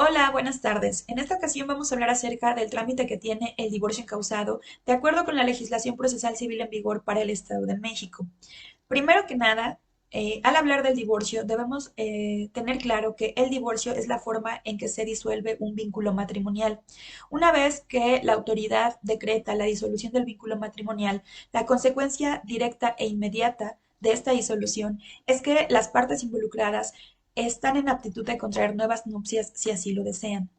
Hola, buenas tardes. En esta ocasión vamos a hablar acerca del trámite que tiene el divorcio encausado de acuerdo con la legislación procesal civil en vigor para el Estado de México. Primero que nada, al hablar del divorcio, debemos tener claro que el divorcio es la forma en que se disuelve un vínculo matrimonial. Una vez que la autoridad decreta la disolución del vínculo matrimonial, la consecuencia directa e inmediata de esta disolución es que las partes involucradas están en aptitud de contraer nuevas nupcias si así lo desean.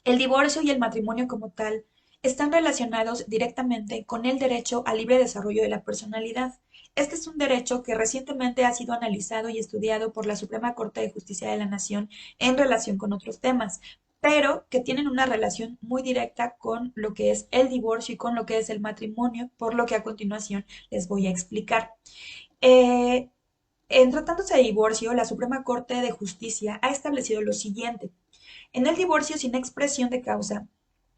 El divorcio y el matrimonio como tal están relacionados directamente con el derecho al libre desarrollo de la personalidad. Este es un derecho que recientemente ha sido analizado y estudiado por la Suprema Corte de Justicia de la Nación en relación con otros temas, pero que tienen una relación muy directa con lo que es el divorcio y con lo que es el matrimonio, por lo que a continuación les voy a explicar. Eh, en tratándose de divorcio, la Suprema Corte de Justicia ha establecido lo siguiente. En el divorcio sin expresión de causa,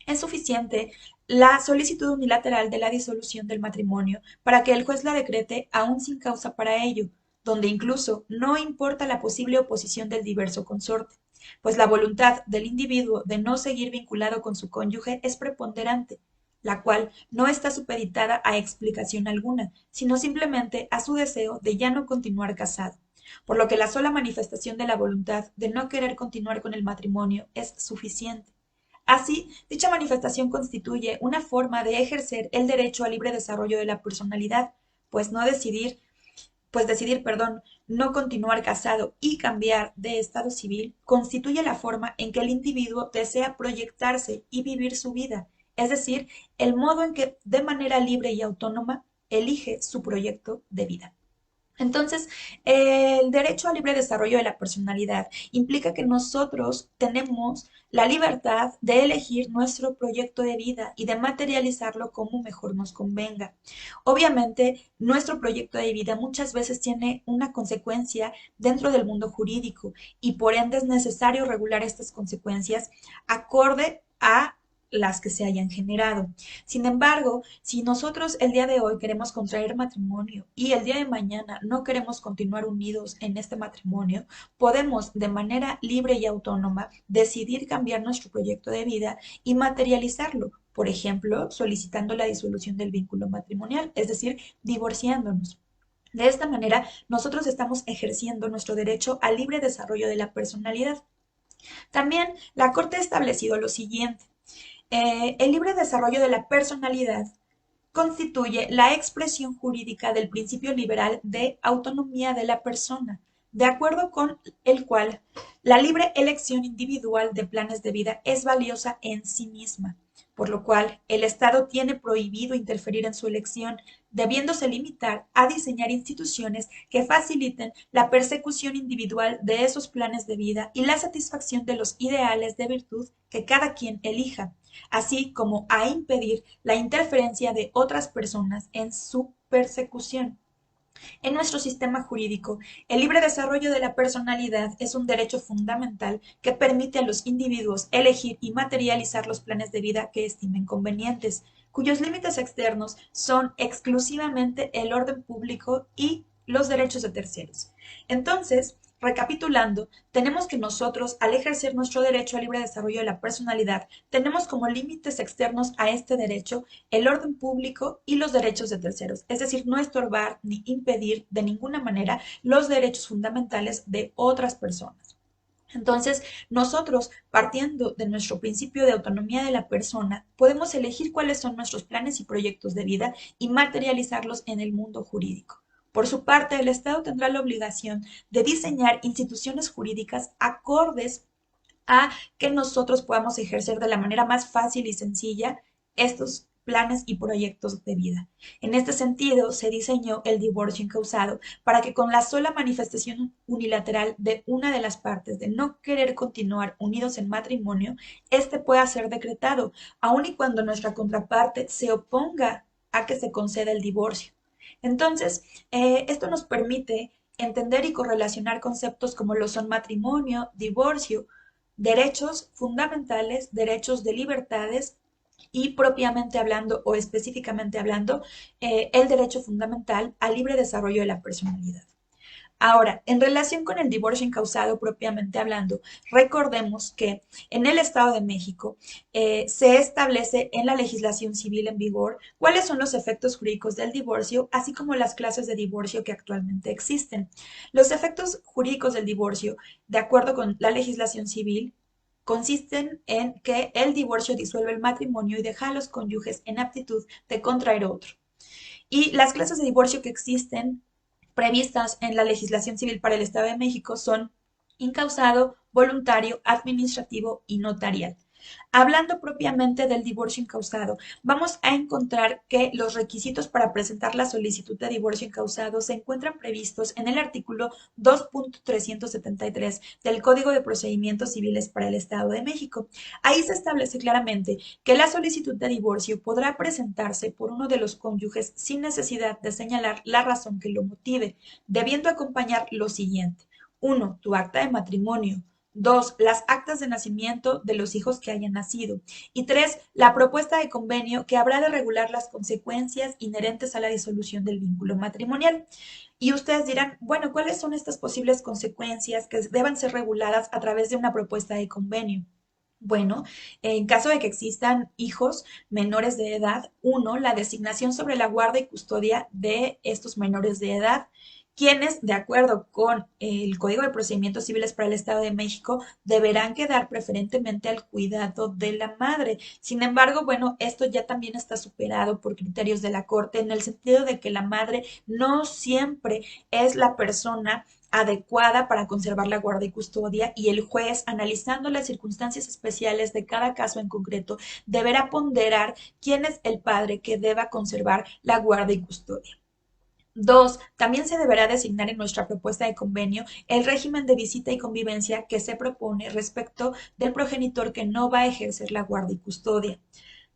es suficiente la solicitud unilateral de la disolución del matrimonio para que el juez la decrete aún sin causa para ello, donde incluso no importa la posible oposición del diverso consorte, pues la voluntad del individuo de no seguir vinculado con su cónyuge es preponderante, la cual no está supeditada a explicación alguna, sino simplemente a su deseo de ya no continuar casado, por lo que la sola manifestación de la voluntad de no querer continuar con el matrimonio es suficiente. Así, dicha manifestación constituye una forma de ejercer el derecho al libre desarrollo de la personalidad, pues no decidir, perdón, no continuar casado y cambiar de estado civil constituye la forma en que el individuo desea proyectarse y vivir su vida, es decir, el modo en que de manera libre y autónoma elige su proyecto de vida. Entonces, el derecho al libre desarrollo de la personalidad implica que nosotros tenemos la libertad de elegir nuestro proyecto de vida y de materializarlo como mejor nos convenga. Obviamente, nuestro proyecto de vida muchas veces tiene una consecuencia dentro del mundo jurídico y por ende es necesario regular estas consecuencias acorde a las que se hayan generado. Sin embargo, si nosotros el día de hoy queremos contraer matrimonio y el día de mañana no queremos continuar unidos en este matrimonio, podemos de manera libre y autónoma decidir cambiar nuestro proyecto de vida y materializarlo. Por ejemplo, solicitando la disolución del vínculo matrimonial, es decir, divorciándonos. De esta manera, nosotros estamos ejerciendo nuestro derecho al libre desarrollo de la personalidad. También la Corte ha establecido lo siguiente. El libre desarrollo de la personalidad constituye la expresión jurídica del principio liberal de autonomía de la persona, de acuerdo con el cual la libre elección individual de planes de vida es valiosa en sí misma, por lo cual el Estado tiene prohibido interferir en su elección, debiéndose limitar a diseñar instituciones que faciliten la persecución individual de esos planes de vida y la satisfacción de los ideales de virtud que cada quien elija, así como a impedir la interferencia de otras personas en su persecución. En nuestro sistema jurídico, el libre desarrollo de la personalidad es un derecho fundamental que permite a los individuos elegir y materializar los planes de vida que estimen convenientes, cuyos límites externos son exclusivamente el orden público y los derechos de terceros. Entonces, recapitulando, tenemos que nosotros, al ejercer nuestro derecho al libre desarrollo de la personalidad, tenemos como límites externos a este derecho el orden público y los derechos de terceros, es decir, no estorbar ni impedir de ninguna manera los derechos fundamentales de otras personas. Entonces, nosotros, partiendo de nuestro principio de autonomía de la persona, podemos elegir cuáles son nuestros planes y proyectos de vida y materializarlos en el mundo jurídico. Por su parte, el Estado tendrá la obligación de diseñar instituciones jurídicas acordes a que nosotros podamos ejercer de la manera más fácil y sencilla estos planes y proyectos de vida. En este sentido, se diseñó el divorcio incausado para que con la sola manifestación unilateral de una de las partes de no querer continuar unidos en matrimonio, este pueda ser decretado, aun y cuando nuestra contraparte se oponga a que se conceda el divorcio. Entonces, esto nos permite entender y correlacionar conceptos como lo son matrimonio, divorcio, derechos fundamentales, derechos de libertades y propiamente hablando o específicamente hablando, el derecho fundamental al libre desarrollo de la personalidad. Ahora, en relación con el divorcio incausado propiamente hablando, recordemos que en el Estado de México se establece en la legislación civil en vigor cuáles son los efectos jurídicos del divorcio, así como las clases de divorcio que actualmente existen. Los efectos jurídicos del divorcio, de acuerdo con la legislación civil, consisten en que el divorcio disuelve el matrimonio y deja a los cónyuges en aptitud de contraer otro. Y las clases de divorcio que existen previstas en la legislación civil para el Estado de México son incausado, voluntario, administrativo y notarial. Hablando propiamente del divorcio incausado, vamos a encontrar que los requisitos para presentar la solicitud de divorcio incausado se encuentran previstos en el artículo 2.373 del Código de Procedimientos Civiles para el Estado de México. Ahí se establece claramente que la solicitud de divorcio podrá presentarse por uno de los cónyuges sin necesidad de señalar la razón que lo motive, debiendo acompañar lo siguiente. Uno, tu acta de matrimonio. Dos, las actas de nacimiento de los hijos que hayan nacido. Y tres, la propuesta de convenio que habrá de regular las consecuencias inherentes a la disolución del vínculo matrimonial. Y ustedes dirán, bueno, ¿cuáles son estas posibles consecuencias que deban ser reguladas a través de una propuesta de convenio? Bueno, en caso de que existan hijos menores de edad, uno, la designación sobre la guarda y custodia de estos menores de edad, quienes, de acuerdo con el Código de Procedimientos Civiles para el Estado de México, deberán quedar preferentemente al cuidado de la madre. Sin embargo, bueno, esto ya también está superado por criterios de la Corte en el sentido de que la madre no siempre es la persona adecuada para conservar la guarda y custodia y el juez, analizando las circunstancias especiales de cada caso en concreto, deberá ponderar quién es el padre que deba conservar la guarda y custodia. Dos, también se deberá designar en nuestra propuesta de convenio el régimen de visita y convivencia que se propone respecto del progenitor que no va a ejercer la guarda y custodia.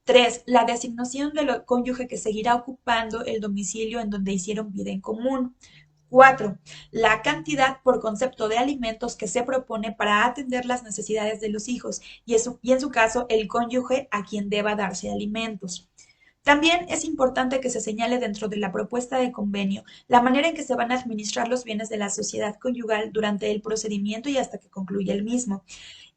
Tres, la designación del cónyuge que seguirá ocupando el domicilio en donde hicieron vida en común. Cuatro, la cantidad por concepto de alimentos que se propone para atender las necesidades de los hijos y en su caso el cónyuge a quien deba darse alimentos. También es importante que se señale dentro de la propuesta de convenio la manera en que se van a administrar los bienes de la sociedad conyugal durante el procedimiento y hasta que concluya el mismo.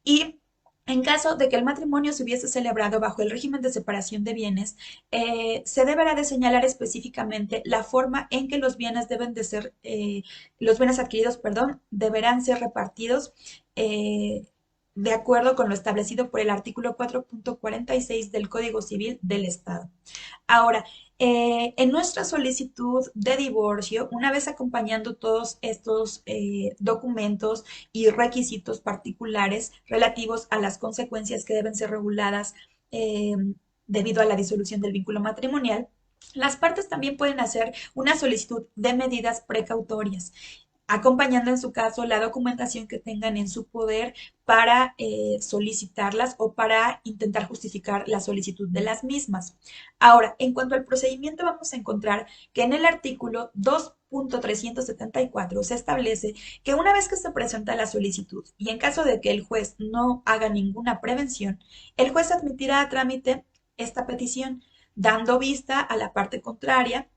Y en caso de que el matrimonio se hubiese celebrado bajo el régimen de separación de bienes, se deberá de señalar específicamente la forma en que los bienes deben de ser, los bienes adquiridos, perdón, deberán ser repartidos de acuerdo con lo establecido por el artículo 4.46 del Código Civil del Estado. Ahora, en nuestra solicitud de divorcio, una vez acompañando todos estos documentos y requisitos particulares relativos a las consecuencias que deben ser reguladas eh, debido a la disolución del vínculo matrimonial, las partes también pueden hacer una solicitud de medidas precautorias acompañando en su caso la documentación que tengan en su poder para solicitarlas o para intentar justificar la solicitud de las mismas. Ahora, en cuanto al procedimiento, vamos a encontrar que en el artículo 2.374 se establece que una vez que se presenta la solicitud y en caso de que el juez no haga ninguna prevención, el juez admitirá a trámite esta petición, dando vista a la parte contraria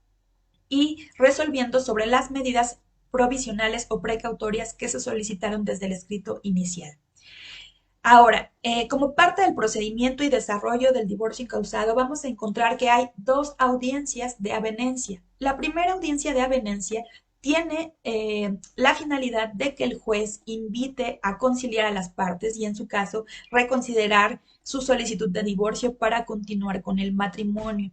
y resolviendo sobre las medidas provisionales o precautorias que se solicitaron desde el escrito inicial. Ahora, como parte del procedimiento y desarrollo del divorcio incausado, vamos a encontrar que hay dos audiencias de avenencia. La primera audiencia de avenencia tiene la finalidad de que el juez invite a conciliar a las partes y en su caso reconsiderar su solicitud de divorcio para continuar con el matrimonio.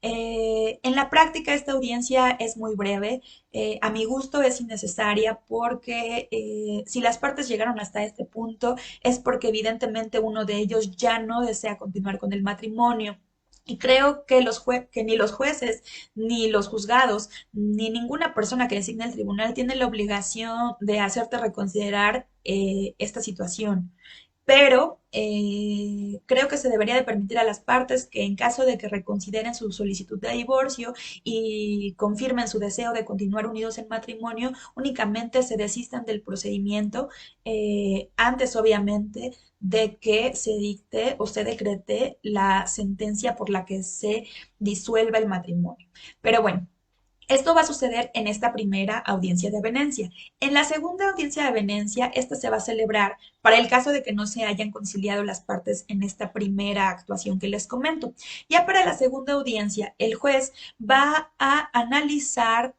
En la práctica esta audiencia es muy breve, a mi gusto es innecesaria porque si las partes llegaron hasta este punto es porque evidentemente uno de ellos ya no desea continuar con el matrimonio. Y creo que, que ni los jueces, ni los juzgados, ni ninguna persona que designe el tribunal tiene la obligación de hacerte reconsiderar esta situación. Pero creo que se debería de permitir a las partes que en caso de que reconsideren su solicitud de divorcio y confirmen su deseo de continuar unidos en matrimonio, únicamente se desistan del procedimiento antes, obviamente, de que se dicte o se decrete la sentencia por la que se disuelva el matrimonio. Pero bueno. Esto va a suceder en esta primera audiencia de avenencia. En la segunda audiencia de avenencia, esta se va a celebrar para el caso de que no se hayan conciliado las partes en esta primera actuación que les comento. Ya para la segunda audiencia, el juez va a analizar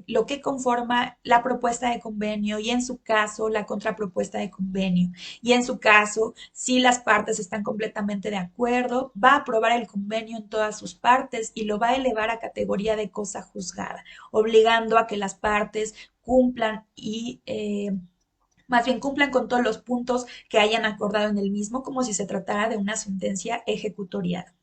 lo que conforma la propuesta de convenio y en su caso la contrapropuesta de convenio. Y en su caso, si las partes están completamente de acuerdo, va a aprobar el convenio en todas sus partes y lo va a elevar a categoría de cosa juzgada, obligando a que las partes cumplan y más bien cumplan con todos los puntos que hayan acordado en el mismo, como si se tratara de una sentencia ejecutoriada.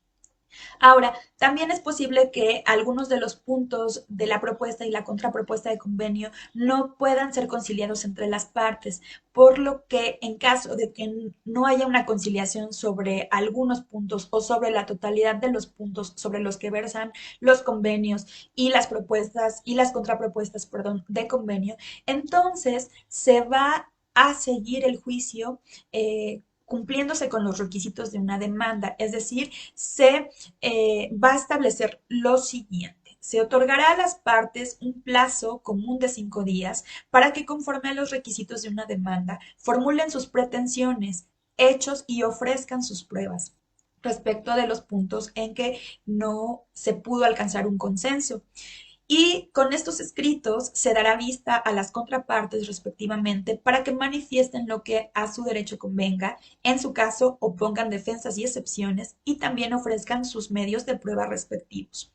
Ahora, también es posible que algunos de los puntos de la propuesta y la contrapropuesta de convenio no puedan ser conciliados entre las partes, por lo que en caso de que no haya una conciliación sobre algunos puntos o sobre la totalidad de los puntos sobre los que versan los convenios y las propuestas y las contrapropuestas, perdón, de convenio, entonces se va a seguir el juicio cumpliéndose con los requisitos de una demanda, es decir, se va a establecer lo siguiente. Se otorgará a las partes un plazo común de 5 días para que, conforme a los requisitos de una demanda, formulen sus pretensiones, hechos y ofrezcan sus pruebas respecto de los puntos en que no se pudo alcanzar un consenso. Y con estos escritos se dará vista a las contrapartes respectivamente para que manifiesten lo que a su derecho convenga, en su caso opongan defensas y excepciones y también ofrezcan sus medios de prueba respectivos.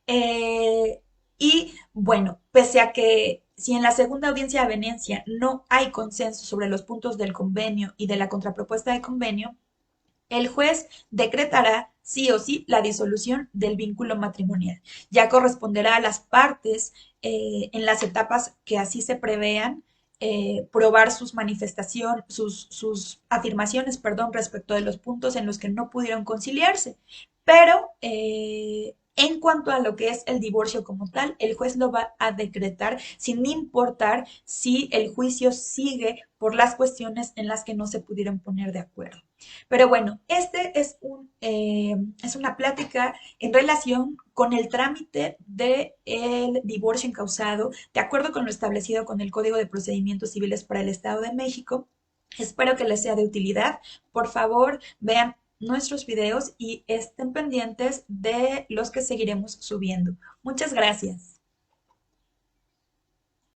Eh, y bueno, pese a que si en la segunda audiencia de venencia no hay consenso sobre los puntos del convenio y de la contrapropuesta de convenio, el juez decretará sí o sí la disolución del vínculo matrimonial. Ya corresponderá a las partes en las etapas que así se prevean probar sus manifestaciones, sus afirmaciones, perdón, respecto de los puntos en los que no pudieron conciliarse. Pero en cuanto a lo que es el divorcio como tal, el juez lo va a decretar sin importar si el juicio sigue por las cuestiones en las que no se pudieron poner de acuerdo. Pero bueno, este es una plática en relación con el trámite del divorcio encausado, de acuerdo con lo establecido con el Código de Procedimientos Civiles para el Estado de México. Espero que les sea de utilidad. Por favor, vean nuestros videos y estén pendientes de los que seguiremos subiendo. Muchas gracias.